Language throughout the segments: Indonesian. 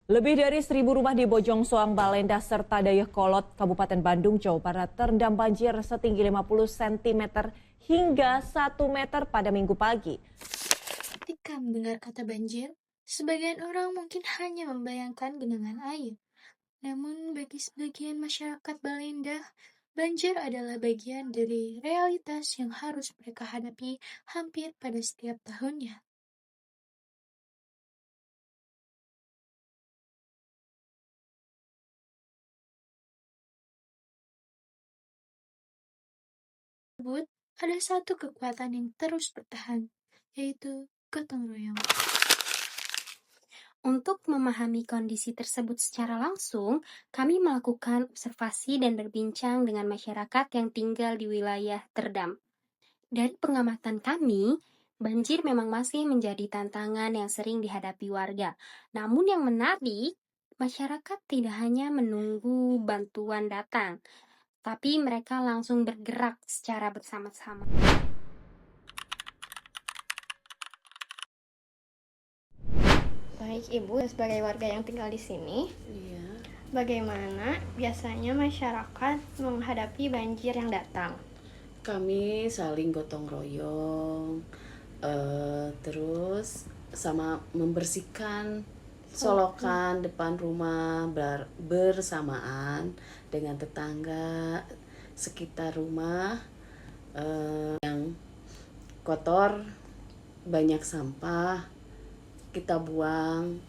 Lebih dari 1.000 rumah di Bojong Soang, Balenda, serta Dayakolot, Kabupaten Bandung, Jawa Barat terendam banjir setinggi 50 cm hingga 1 meter pada Minggu pagi. Ketika mendengar kata banjir, sebagian orang mungkin hanya membayangkan genangan air. Namun bagi sebagian masyarakat Balenda, banjir adalah bagian dari realitas yang harus mereka hadapi hampir pada setiap tahunnya. Tersebut, ada satu kekuatan yang terus bertahan, yaitu gotong royong. Untuk memahami kondisi tersebut secara langsung, kami melakukan observasi dan berbincang dengan masyarakat yang tinggal di wilayah terdampak. Dari pengamatan kami, banjir memang masih menjadi tantangan yang sering dihadapi warga. Namun yang menarik, masyarakat tidak hanya menunggu bantuan datang, tapi mereka langsung bergerak secara bersama-sama. Baik Ibu, sebagai warga yang tinggal di sini, Iya, bagaimana biasanya masyarakat menghadapi banjir yang datang? kami saling gotong royong, terus sama membersihkan solokan depan rumah bersamaan dengan tetangga sekitar rumah yang kotor, banyak sampah, kita buang.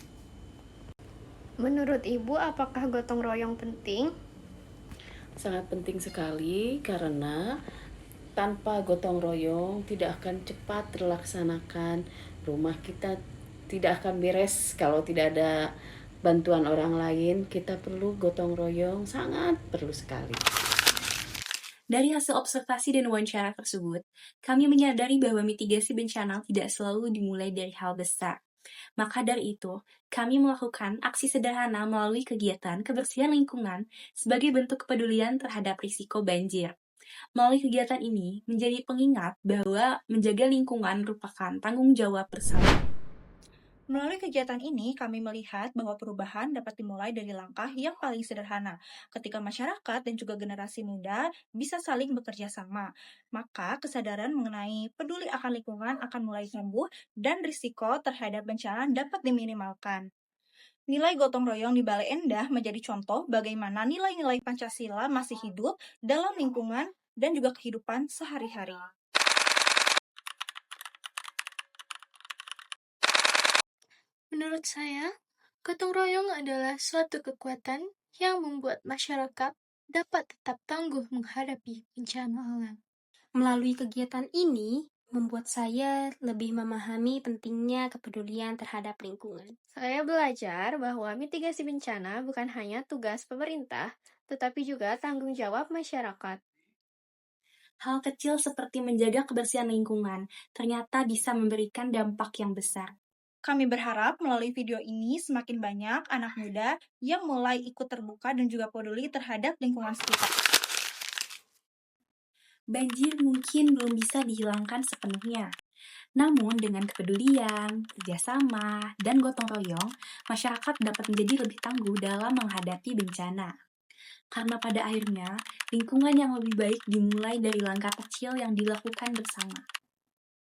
Menurut Ibu, apakah gotong royong penting? Sangat penting sekali karena tanpa gotong royong tidak akan cepat terlaksanakan. Rumah kita tidak akan beres kalau tidak ada bantuan orang lain. Kita perlu gotong royong, sangat perlu sekali. Dari hasil observasi dan wawancara tersebut, kami menyadari bahwa mitigasi bencana tidak selalu dimulai dari hal besar. Maka dari itu, kami melakukan aksi sederhana melalui kegiatan kebersihan lingkungan sebagai bentuk kepedulian terhadap risiko banjir. Melalui kegiatan ini menjadi pengingat bahwa menjaga lingkungan merupakan tanggung jawab bersama. Melalui kegiatan ini, kami melihat bahwa perubahan dapat dimulai dari langkah yang paling sederhana, ketika masyarakat dan juga generasi muda bisa saling bekerja sama. Maka kesadaran mengenai peduli akan lingkungan akan mulai tumbuh dan risiko terhadap bencana dapat diminimalkan. Nilai gotong royong di Bale Endah menjadi contoh bagaimana nilai-nilai Pancasila masih hidup dalam lingkungan dan juga kehidupan sehari-hari. Menurut saya, gotong royong adalah suatu kekuatan yang membuat masyarakat dapat tetap tangguh menghadapi bencana alam. Melalui kegiatan ini, membuat saya lebih memahami pentingnya kepedulian terhadap lingkungan. Saya belajar bahwa mitigasi bencana bukan hanya tugas pemerintah, tetapi juga tanggung jawab masyarakat. Hal kecil seperti menjaga kebersihan lingkungan ternyata bisa memberikan dampak yang besar. Kami berharap melalui video ini semakin banyak anak muda yang mulai ikut terbuka dan juga peduli terhadap lingkungan sekitar. Banjir mungkin belum bisa dihilangkan sepenuhnya. Namun dengan kepedulian, kerjasama, dan gotong royong, masyarakat dapat menjadi lebih tangguh dalam menghadapi bencana. Karena pada akhirnya, lingkungan yang lebih baik dimulai dari langkah kecil yang dilakukan bersama.